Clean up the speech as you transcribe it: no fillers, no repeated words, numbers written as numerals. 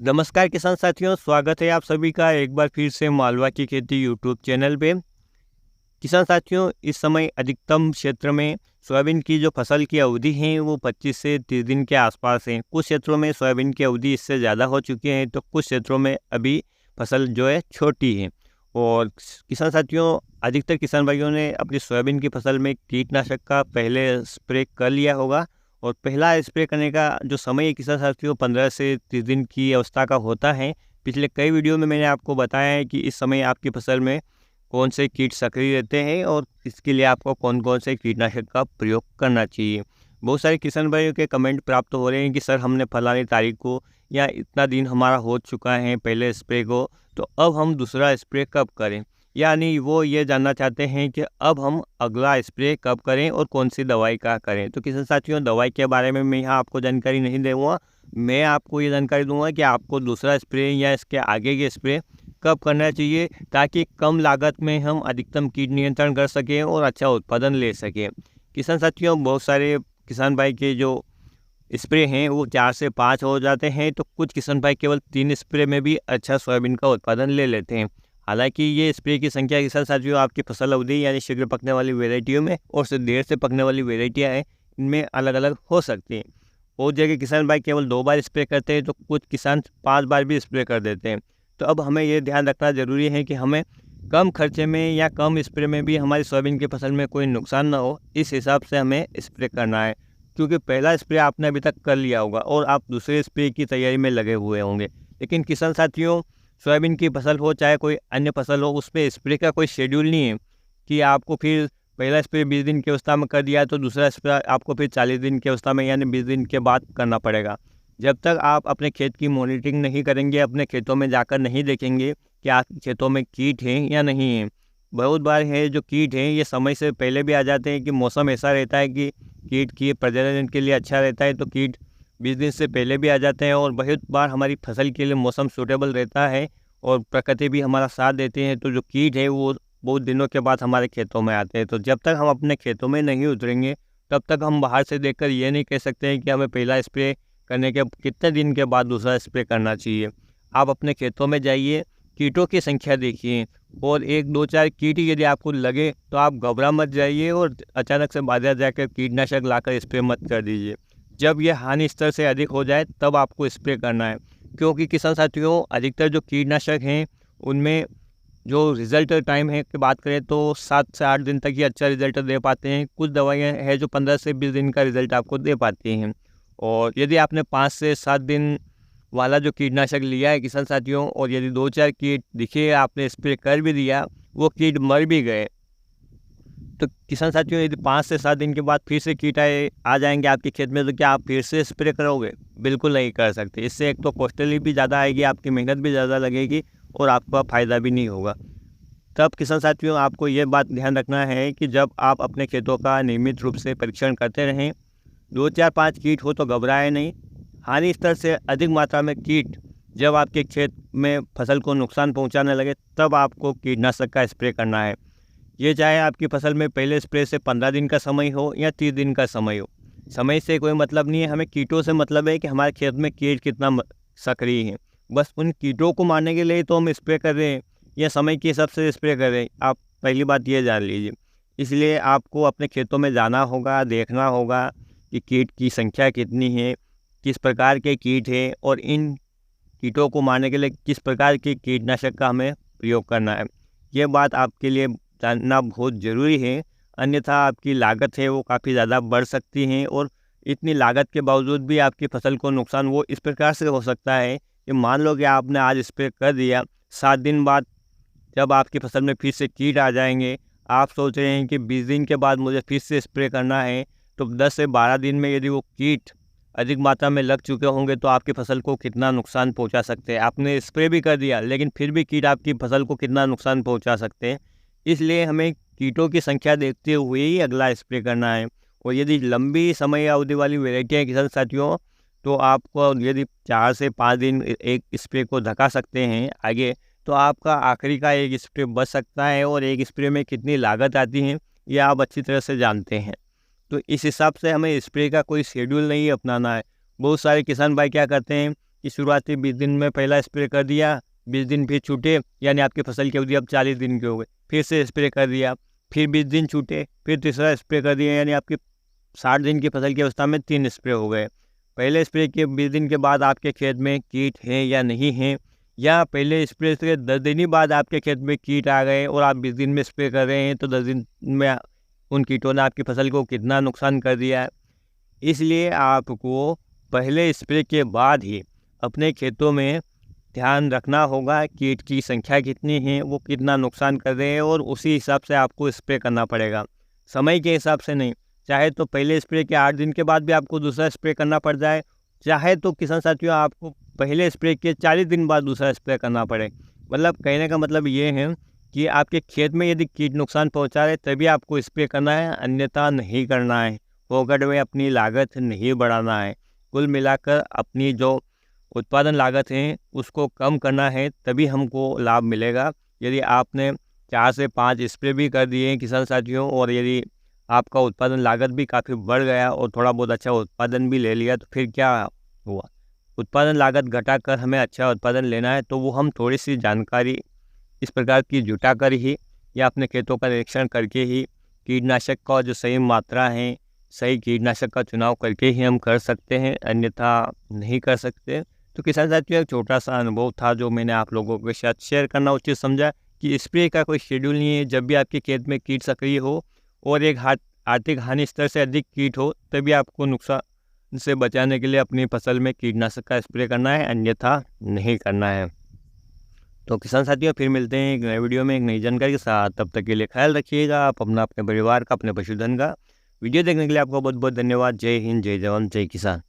नमस्कार किसान साथियों, स्वागत है आप सभी का एक बार फिर से मालवा की खेती यूट्यूब चैनल पे। किसान साथियों, इस समय अधिकतम क्षेत्र में सोयाबीन की जो फसल की अवधि है वो 25 से 30 दिन के आसपास है। कुछ क्षेत्रों में सोयाबीन की अवधि इससे ज़्यादा हो चुकी है, तो कुछ क्षेत्रों में अभी फसल जो है छोटी है। और किसान साथियों, अधिकतर किसान भाइयों ने अपनी सोयाबीन की फसल में कीटनाशक का पहले स्प्रे कर लिया होगा। और पहला स्प्रे करने का जो समय है किसान साथियों, 15 से 30 दिन की अवस्था का होता है। पिछले कई वीडियो में मैंने आपको बताया है कि इस समय आपकी फसल में कौन से कीट सक्रिय रहते हैं और इसके लिए आपको कौन कौन से कीटनाशक का प्रयोग करना चाहिए। बहुत सारे किसान भाइयों के कमेंट प्राप्त हो रहे हैं कि सर, हमने फलानी तारीख को या इतना दिन हमारा हो चुका है पहले स्प्रे को, तो अब हम दूसरा स्प्रे कब करें। यानी वो ये जानना चाहते हैं कि अब हम अगला स्प्रे कब करें और कौन सी दवाई का करें। तो किसान साथियों, दवाई के बारे में मैं यहाँ आपको जानकारी नहीं दूँगा। मैं आपको ये जानकारी दूंगा कि आपको दूसरा स्प्रे या इसके आगे के स्प्रे कब करना चाहिए, ताकि कम लागत में हम अधिकतम कीट नियंत्रण कर सकें और अच्छा उत्पादन ले सकें। किसान साथियों, बहुत सारे किसान भाई के जो स्प्रे हैं वो 4 से 5 हो जाते हैं, तो कुछ किसान भाई केवल 3 स्प्रे में भी अच्छा सोयाबीन का उत्पादन ले लेते हैं। हालांकि ये स्प्रे की संख्या किसान साथियों आपकी फसल अवधि यानी शीघ्र पकने वाली वेराइटियों में और से देर से पकने वाली वेराइटियाँ हैं, इनमें अलग अलग हो सकती हैं। बहुत जगह किसान भाई केवल 2 बार स्प्रे करते हैं, तो कुछ किसान 5 बार भी स्प्रे कर देते हैं। तो अब हमें ये ध्यान रखना ज़रूरी है कि हमें कम खर्चे में या कम स्प्रे में भी हमारी सोयाबीन की फसल में कोई नुकसान ना हो, इस हिसाब से हमें स्प्रे करना है। क्योंकि पहला स्प्रे आपने अभी तक कर लिया होगा और आप दूसरे स्प्रे की तैयारी में लगे हुए होंगे। लेकिन किसान साथियों, सोयाबीन की फसल हो चाहे कोई अन्य फसल हो, उस पे स्प्रे का कोई शेड्यूल नहीं है कि आपको फिर पहला स्प्रे 20 दिन की अवस्था में कर दिया तो दूसरा स्प्रे आपको फिर 40 दिन की अवस्था में यानी 20 दिन के बाद करना पड़ेगा। जब तक आप अपने खेत की मॉनिटरिंग नहीं करेंगे, अपने खेतों में जाकर नहीं देखेंगे कि आपके खेतों में कीट हैं या नहीं हैं। बहुत बार है जो कीट हैं ये समय से पहले भी आ जाते हैं कि मौसम ऐसा रहता है कि कीट की प्रजनन के लिए अच्छा रहता है, तो कीट 20 दिन से पहले भी आ जाते हैं। और बहुत बार हमारी फसल के लिए मौसम सूटेबल रहता है और प्रकृति भी हमारा साथ देते हैं, तो जो कीट है वो बहुत दिनों के बाद हमारे खेतों में आते हैं। तो जब तक हम अपने खेतों में नहीं उतरेंगे, तब तक हम बाहर से देखकर ये नहीं कह सकते हैं कि हमें पहला स्प्रे करने के कितने दिन के बाद दूसरा स्प्रे करना चाहिए। आप अपने खेतों में जाइए, कीटों की संख्या देखिए, और 1, 2, 4 कीट यदि आपको लगे तो आप घबरा मत जाइए और अचानक से बाजार जाकर कीटनाशक लाकर स्प्रे मत कर दीजिए। जब यह हानि स्तर से अधिक हो जाए तब आपको स्प्रे करना है। क्योंकि किसान साथियों, अधिकतर जो कीटनाशक हैं उनमें जो रिज़ल्ट टाइम है की बात करें तो 7 से 8 दिन तक ही अच्छा रिज़ल्ट दे पाते हैं। कुछ दवाइयाँ हैं जो 15 से 20 दिन का रिज़ल्ट आपको दे पाती हैं। और यदि आपने 5 से 7 दिन वाला जो कीटनाशक लिया है किसान साथियों, और यदि 2-4 कीट दिखे, आपने स्प्रे कर भी दिया, वो कीट मर भी गए, तो किसान साथियों यदि 5 से 7 दिन के बाद फिर से कीट आ जाएंगे आपके खेत में, तो क्या आप फिर से स्प्रे करोगे? बिल्कुल नहीं कर सकते। इससे एक तो कॉस्टली भी ज़्यादा आएगी, आपकी मेहनत भी ज़्यादा लगेगी और आपका फ़ायदा भी नहीं होगा। तब किसान साथियों, आपको ये बात ध्यान रखना है कि जब आप अपने खेतों का नियमित रूप से परीक्षण करते रहें, 2, 4, 5 कीट हो तो घबराएं नहीं। हानि स्तर से अधिक मात्रा में कीट जब आपके खेत में फसल को नुकसान पहुंचाने लगे, तब आपको कीटनाशक का स्प्रे करना है। ये चाहे आपकी फसल में पहले स्प्रे से 15 दिन का समय हो या 30 दिन का समय हो, समय से कोई मतलब नहीं है। हमें कीटों से मतलब है कि हमारे खेत में कीट कितना सक्रिय है। बस उन कीटों को मारने के लिए तो हम स्प्रे कर रहे हैं या समय के हिसाब से स्प्रे कर रहे हैं, आप पहली बात ये जान लीजिए। इसलिए आपको अपने खेतों में जाना होगा, देखना होगा कि कीट की संख्या कितनी है, किस प्रकार के कीट हैं और इन कीटों को मारने के लिए किस प्रकार के कीटनाशक का हमें प्रयोग करना है। ये बात आपके लिए जानना बहुत ज़रूरी है, अन्यथा आपकी लागत है वो काफ़ी ज़्यादा बढ़ सकती है। और इतनी लागत के बावजूद भी आपकी फसल को नुकसान वो इस प्रकार से हो सकता है कि मान लो कि आपने आज स्प्रे कर दिया, 7 दिन बाद जब आपकी फसल में फिर से कीट आ जाएंगे, आप सोच रहे हैं कि 20 दिन के बाद मुझे फिर से स्प्रे करना है, तो 10 से 12 दिन में यदि वो कीट अधिक मात्रा में लग चुके होंगे तो आपकी फसल को कितना नुकसान पहुंचा सकते हैं। आपने स्प्रे भी कर दिया लेकिन फिर भी कीट आपकी फसल को कितना नुकसान पहुंचा सकते हैं। इसलिए हमें कीटों की संख्या देखते हुए ही अगला स्प्रे करना है। और यदि लंबी समय अवधि वाली वेराइटियाँ किसान साथियों, तो आपको यदि 4 से 5 दिन एक स्प्रे को धका सकते हैं आगे, तो आपका आखिरी का एक स्प्रे बच सकता है। और एक स्प्रे में कितनी लागत आती है ये आप अच्छी तरह से जानते हैं। तो इस हिसाब से हमें स्प्रे का कोई शेड्यूल नहीं अपनाना है। बहुत सारे किसान भाई क्या करते हैं कि शुरुआती 20 दिन में पहला स्प्रे कर दिया, 20 दिन फिर छूटे, यानी आपकी फसल की अवधि अब 40 दिन की हो गई, फिर से स्प्रे कर दिया, फिर 20 दिन छूटे, फिर तीसरा स्प्रे कर दिया, यानी आपकी 60 दिन की फसल की अवस्था में 3 स्प्रे हो गए। पहले स्प्रे के 20 दिन के बाद आपके खेत में कीट हैं या नहीं हैं, या पहले स्प्रे से 10 दिन ही बाद आपके खेत में कीट आ गए और आप 20 दिन में स्प्रे कर रहे हैं, तो 10 दिन में उन कीटों ने आपकी फसल को कितना नुकसान कर दिया है। इसलिए आपको पहले स्प्रे के बाद ही अपने खेतों में ध्यान रखना होगा कीट की संख्या कितनी है, वो कितना नुकसान कर रहे हैं, और उसी हिसाब से आपको स्प्रे करना पड़ेगा, समय के हिसाब से नहीं। चाहे तो पहले स्प्रे के 8 दिन के बाद भी आपको दूसरा स्प्रे करना पड़ जाए, चाहे तो किसान साथियों आपको पहले स्प्रे के 40 दिन बाद दूसरा स्प्रे करना पड़े। मतलब कहने का मतलब ये है कि आपके खेत में यदि कीट नुकसान पहुंचा रहे तभी आपको स्प्रे करना है, अन्यथा नहीं करना है। फोकट में अपनी लागत नहीं बढ़ाना है। कुल मिलाकर अपनी जो उत्पादन लागत है उसको कम करना है, तभी हमको लाभ मिलेगा। यदि आपने 4 से 5 स्प्रे भी कर दिए किसान साथियों, और यदि आपका उत्पादन लागत भी काफ़ी बढ़ गया और थोड़ा बहुत अच्छा उत्पादन भी ले लिया, तो फिर क्या हुआ? उत्पादन लागत घटाकर हमें अच्छा उत्पादन लेना है, तो वो हम थोड़ी सी जानकारी इस प्रकार की जुटा कर ही, या अपने खेतों का निरीक्षण करके ही, कीटनाशक का जो सही मात्रा है, सही कीटनाशक का चुनाव करके ही हम कर सकते हैं, अन्यथा नहीं कर सकते। तो किसान साथियों एक छोटा सा अनुभव था जो मैंने आप लोगों के साथ शेयर करना उचित समझा, कि स्प्रे का कोई शेड्यूल नहीं है। जब भी आपके खेत में कीट सक्रिय हो और एक आर्थिक हानि स्तर से अधिक कीट हो, तभी आपको नुकसान से बचाने के लिए अपनी फसल में कीटनाशक का स्प्रे करना है, अन्यथा नहीं करना है। तो किसान साथियों फिर मिलते हैं एक नए वीडियो में एक नई जानकारी के साथ। तब तक के लिए ख्याल रखिएगा आप अपना, अपने परिवार का, अपने पशुधन का। वीडियो देखने के लिए आपको बहुत बहुत धन्यवाद। जय हिंद, जय जवान, जय किसान।